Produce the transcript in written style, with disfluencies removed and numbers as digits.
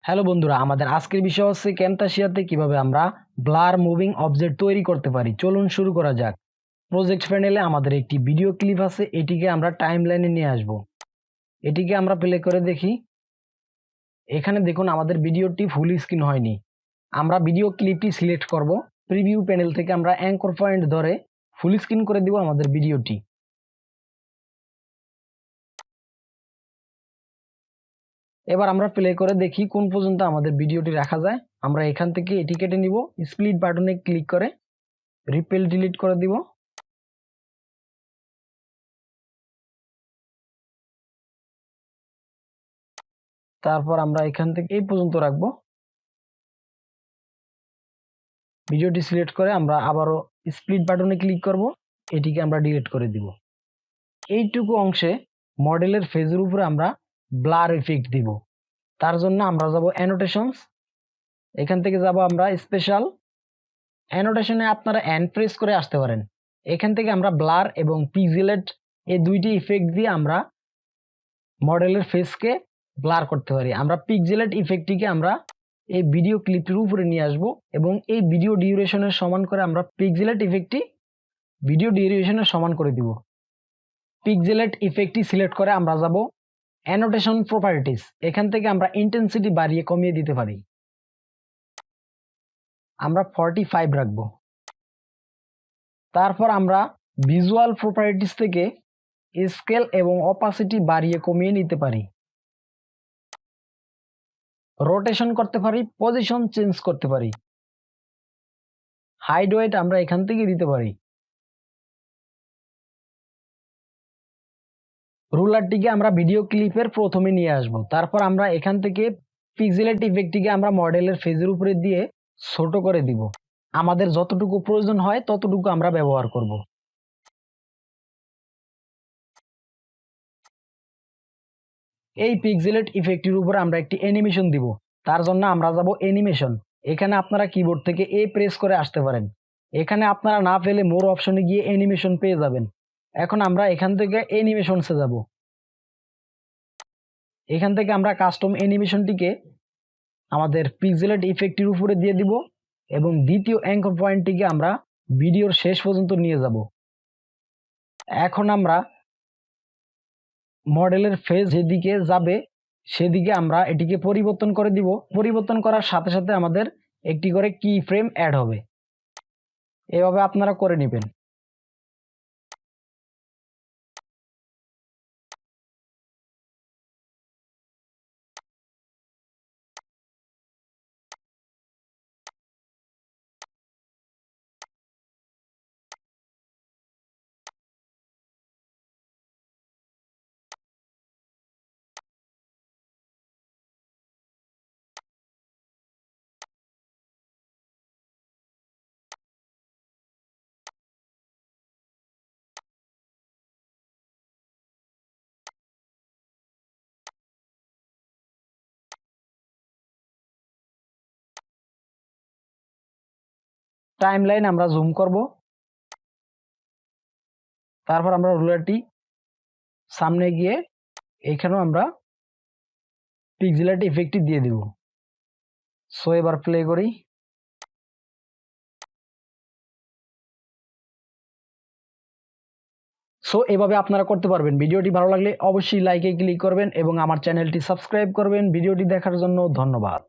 Hello বন্ধুরা, আমাদের আজকের বিষয় হচ্ছে ক্যামতাসিয়াতে কিভাবে আমরা ব্লার মুভিং অবজেক্ট তৈরি করতে পারি। চলুন শুরু করা যাক। প্রজেক্ট প্যানেলে আমাদের একটি ভিডিও ক্লিপ আছে, এটিকে আমরা টাইমলাইনে নিয়ে আসব। এটিকে আমরা প্লে করে দেখি। এখানে দেখুন আমাদের ভিডিওটি ফুল স্ক্রিন হয়নি। আমরা ভিডিও ক্লিপটি সিলেক্ট করব। প্রিভিউ প্যানেল থেকে আমরা অ্যাঙ্কর পয়েন্ট ধরে ফুল স্ক্রিন করে দিব আমাদের ভিডিওটি। এবার আমরা প্লে করে দেখি কোন পর্যন্ত আমাদের ভিডিওটি রাখা যায়। আমরা এখান থেকে এটি কেটে নিব। স্প্লিট বাটনে ক্লিক করে রিপেল ডিলিট করে দিব। তারপর আমরা এখান থেকে এই পর্যন্ত রাখবো। ভিডিওটি সিলেক্ট করে আমরা আবারও স্প্লিট বাটনে ক্লিক করব। এটিকে আমরা ডিলিট করে দিব। এইটুকু অংশে মডেলের ফেজের উপরে আমরা ব্লার ইফেক্ট দিব। তার জন্য আমরা যাব অ্যানোটেশনস। এখান থেকে যাব আমরা স্পেশাল অ্যানোটেশনে। আপনারা অ্যান্ড প্রেস করে আসতে পারেন। এখান থেকে আমরা ব্লার এবং পিক্সেলেট এই দুইটি ইফেক্ট দিয়ে আমরা মডেলের ফেসকে ব্লার করতে পারি। আমরা পিক্সেলেট ইফেক্টটিকে আমরা এই ভিডিও ক্লিপটির উপরে নিয়ে আসব এবং এই ভিডিও ডিউরেশনের সমান করে আমরা পিক্সেলেট ইফেক্টটি ভিডিও ডিউরেশনের সমান করে দিব। পিক্সেলেট ইফেক্টটি সিলেক্ট করে আমরা যাব অ্যানোটেশন প্রপার্টিস। এখান থেকে আমরা ইন্টেন্সিটি বাড়িয়ে কমিয়ে দিতে পারি। আমরা 45 রাখব। তারপর আমরা ভিজুয়াল প্রপার্টিস থেকে স্কেল এবং অপাসিটি বাড়িয়ে কমিয়ে নিতে পারি। রোটেশন করতে পারি, পজিশন চেঞ্জ করতে পারি। হাইড ওয়েট আমরা এখান থেকে দিতে পারি। রুলারটিকে আমরা ভিডিও ক্লিপের প্রথমে নিয়ে আসব। তারপর আমরা এখান থেকে পিক্সেলেট ইফেক্টটিকে আমরা মডেলের ফেজের উপরে দিয়ে ছোট করে দিব। আমাদের যতটুকু প্রয়োজন হয় ততটুকু আমরা ব্যবহার করব। এই পিক্সেলেট ইফেক্টটির উপরে আমরা একটি অ্যানিমেশন দিব। তার জন্য আমরা যাব অ্যানিমেশন। এখানে আপনারা কিবোর্ড থেকে এ প্রেস করে আসতে পারেন। এখানে আপনারা না পেলে মোর অপশনে গিয়ে অ্যানিমেশন পেয়ে যাবেন। এখন আমরা এখান থেকে অ্যানিমেশনসে যাব। এখান থেকে আমরা কাস্টম অ্যানিমেশনটিকে আমাদের পিক্সেলেট ইফেক্টটির উপরে দিয়ে দিব এবং দ্বিতীয় অ্যাঙ্কর পয়েন্টটিকে আমরা ভিডিওর শেষ পর্যন্ত নিয়ে যাব। এখন আমরা মডেলের ফেজ যেদিকে যাবে সেদিকে আমরা এটিকে পরিবর্তন করে দিব। পরিবর্তন করার সাথে সাথে আমাদের একটি করে কি ফ্রেম অ্যাড হবে। এভাবে আপনারা করে নেবেন। টাইমলাইন আমরা জুম করব। তারপর আমরা রুলারটি সামনে গিয়ে এখানেও আমরা পিক্সেলেট ইফেক্টটি দিয়ে দিব। সো এবার প্লে করি। সো এভাবে আপনারা করতে পারবেন। ভিডিওটি ভালো লাগলে অবশ্যই লাইকে ক্লিক করবেন এবং আমার চ্যানেলটি সাবস্ক্রাইব করবেন। ভিডিওটি দেখার জন্য ধন্যবাদ।